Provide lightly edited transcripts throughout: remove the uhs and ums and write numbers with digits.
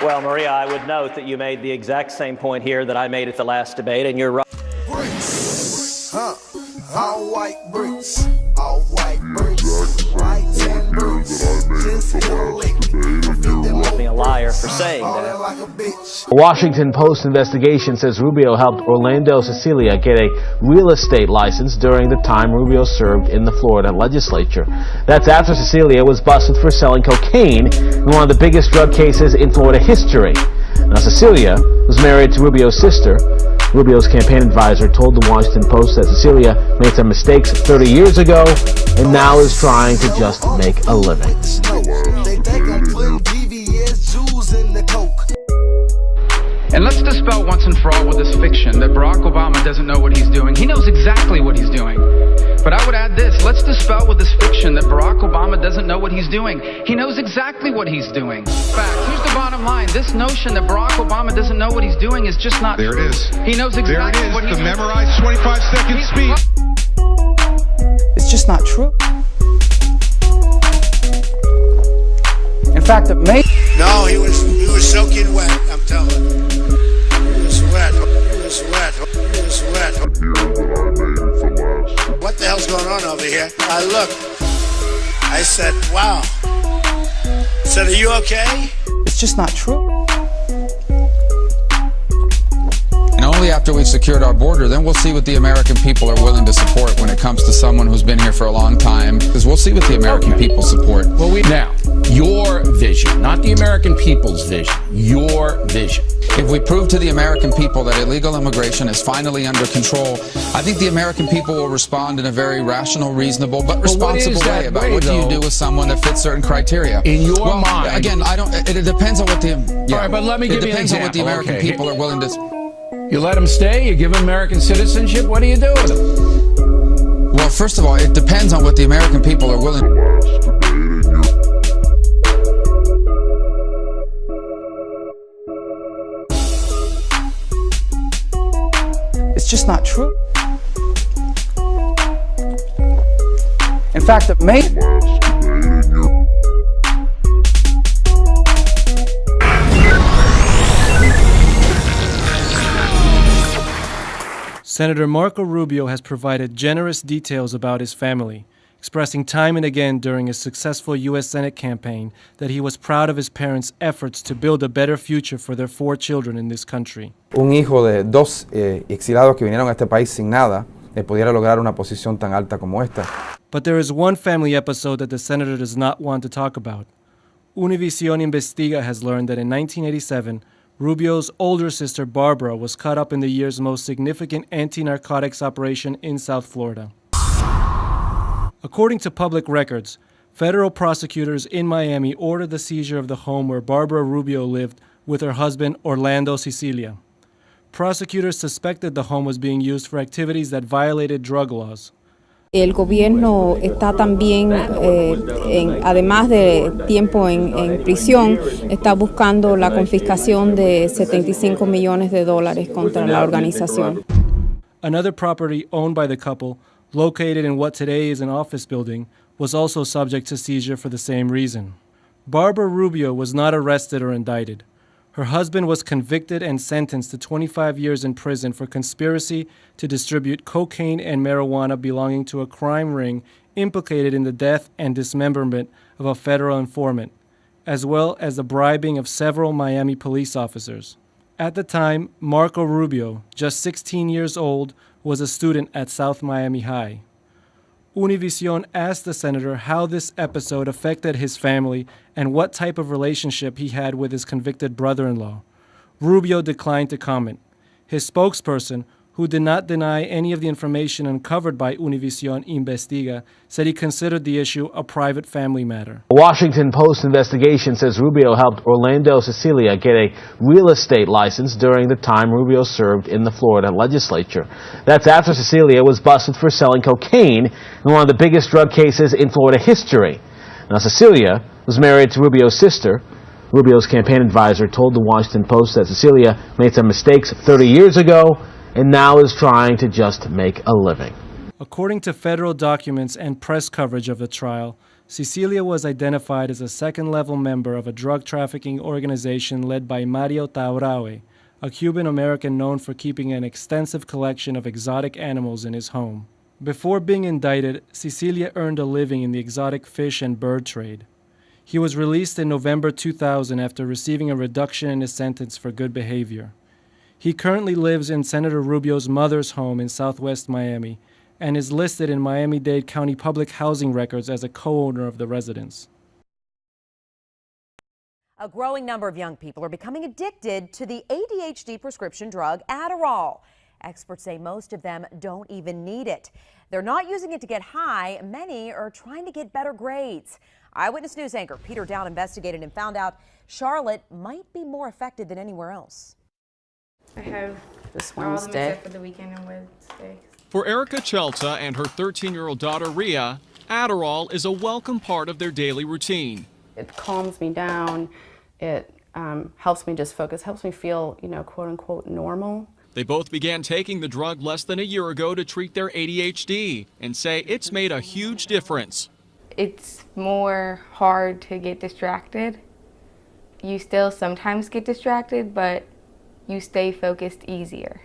Well, Maria, I would note that you made the exact same point here that I made at the last debate, and you're right. Bricks, all white bricks, all white bricks, white and bricks, just Being a liar for saying that. like a bitch. A Washington Post investigation says Rubio helped Orlando Cecilia get a real estate license during the time Rubio served in the Florida legislature. That's after Cecilia was busted for selling cocaine in one of the biggest drug cases in Florida history. Now, Cecilia was married to Rubio's sister. Rubio's campaign advisor told the Washington Post that Cecilia made some mistakes 30 years ago and now is trying to just make a living. And let's dispel once and for all with this fiction that Barack Obama doesn't know what he's doing. He knows exactly what he's doing. But I would add this, let's dispel with this fiction that Barack Obama doesn't know what he's doing. He knows exactly what he's doing. In fact, here's the bottom line. This notion that Barack Obama doesn't know what he's doing is just not true. There it is. He knows exactly what he's doing. The memorized 25-second speech. It's just not true. In fact, it may... No, he was soaking wet, I'm telling you. He was wet. What the hell's going on over here? I looked. I said, wow. I said, are you okay? It's just not true. And only after we've secured our border, then we'll see what the American people are willing to support when it comes to someone who's been here for a long time. Because we'll see what the American people support. Well, now, your vision, not the American people's vision, your vision. If we prove to the American people that illegal immigration is finally under control, I think the American people will respond in a very rational, reasonable, but responsible way about what do you do with someone that fits certain criteria. In your mind. Again, it depends on what the... Yeah, all right, but let me give you an example. It depends on what the American people are willing to... You let them stay, you give them American citizenship, what do you do with them? Well, first of all, it depends on what the American people are willing to... It's just not true. In fact, it may... Senator Marco Rubio has provided generous details about his family, expressing time and again during his successful U.S. Senate campaign that he was proud of his parents' efforts to build a better future for their 4 children in this country. Un hijo de 2 exilados que vinieron a este país sin nada, pudiera lograr una posición tan alta como esta. But there is one family episode that the senator does not want to talk about. Univision Investiga has learned that in 1987, Rubio's older sister Barbara was caught up in the year's most significant anti-narcotics operation in South Florida. According to public records, federal prosecutors in Miami ordered the seizure of the home where Barbara Rubio lived with her husband Orlando Cecilia. Prosecutors suspected the home was being used for activities that violated drug laws. El gobierno está también, además de tiempo en prisión, está buscando la confiscación de $75 millones contra la organización. Another property owned by the couple, located in what today is an office building, was also subject to seizure for the same reason. Barbara Rubio was not arrested or indicted. Her husband was convicted and sentenced to 25 years in prison for conspiracy to distribute cocaine and marijuana belonging to a crime ring implicated in the death and dismemberment of a federal informant, as well as the bribing of several Miami police officers. At the time, Marco Rubio, just 16 years old, was a student at South Miami High. Univision asked the senator how this episode affected his family and what type of relationship he had with his convicted brother-in-law. Rubio declined to comment. His spokesperson, who did not deny any of the information uncovered by Univision Investiga, said he considered the issue a private family matter. A Washington Post investigation says Rubio helped Orlando Cecilia get a real estate license during the time Rubio served in the Florida legislature. That's after Cecilia was busted for selling cocaine in one of the biggest drug cases in Florida history. Now, Cecilia was married to Rubio's sister. Rubio's campaign advisor told the Washington Post that Cecilia made some mistakes 30 years ago and now is trying to just make a living. According to federal documents and press coverage of the trial, Cecilia was identified as a second-level member of a drug trafficking organization led by Mario Tauraue, a Cuban-American known for keeping an extensive collection of exotic animals in his home. Before being indicted, Cecilia earned a living in the exotic fish and bird trade. He was released in November 2000 after receiving a reduction in his sentence for good behavior. He currently lives in Senator Rubio's mother's home in southwest Miami and is listed in Miami-Dade County Public Housing Records as a co-owner of the residence. A growing number of young people are becoming addicted to the ADHD prescription drug Adderall. Experts say most of them don't even need it. They're not using it to get high. Many are trying to get better grades. Eyewitness News anchor Peter Dowd investigated and found out Charlotte might be more affected than anywhere else. I have this all of them Wednesday. except for the weekend and Wednesday. For Erica Chelta and her 13-year-old daughter Rhea, Adderall is a welcome part of their daily routine. It calms me down. It helps me just focus, helps me feel, quote unquote, normal. They both began taking the drug less than a year ago to treat their ADHD and say it's made a huge difference. It's more hard to get distracted. You still sometimes get distracted, but you stay focused easier.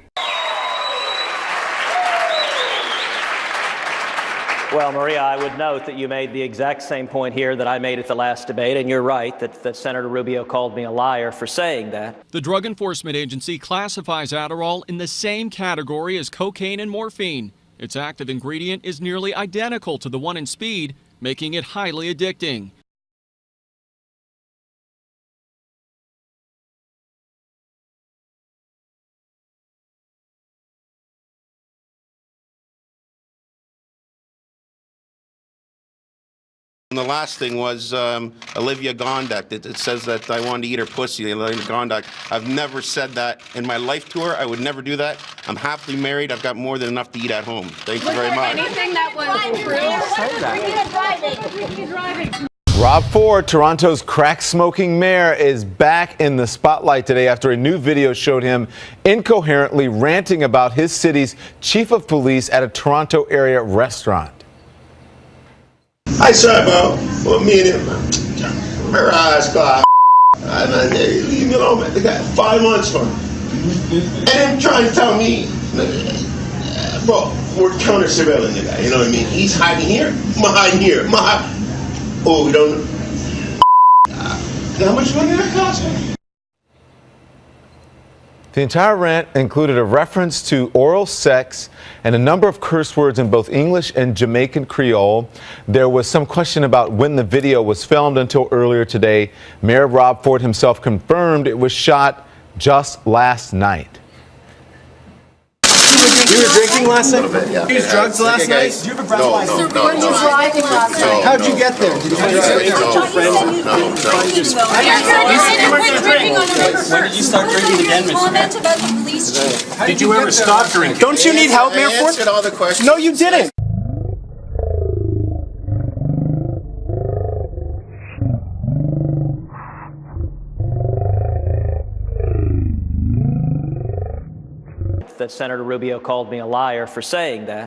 Well, Maria, I would note that you made the exact same point here that I made at the last debate, and you're right that Senator Rubio called me a liar for saying that. The Drug Enforcement Agency classifies Adderall in the same category as cocaine and morphine. Its active ingredient is nearly identical to the one in speed, making it highly addicting. And the last thing was Olivia Gondak. It says that I wanted to eat her pussy, Olivia Gondak. I've never said that in my life to her. I would never do that. I'm happily married. I've got more than enough to eat at home. Thank you very much. Anything that was Rob Ford, Toronto's crack-smoking mayor, is back in the spotlight today after a new video showed him incoherently ranting about his city's chief of police at a Toronto area restaurant. I said, well, me and him, remember I asked God, leave me alone, man. They got 5 months for me. And then trying to tell me, well, we're counter-surveilling the guy, you know what I mean? He's hiding here, I'm hiding here, oh, we don't know. How much money did that cost me? The entire rant included a reference to oral sex and a number of curse words in both English and Jamaican Creole. There was some question about when the video was filmed until earlier today. Mayor Rob Ford himself confirmed it was shot just last night. You were drinking last night? Yeah. You used drugs last night? Did you have a breathalyzer? No. Where did you driving last night? How'd you get there? Did you get there? When did you start drinking again, Mr. Mayor? Did you ever stop drinking? Don't you need help, Mayor Ford? I answered all the questions. No, you didn't. That Senator Rubio called me a liar for saying that.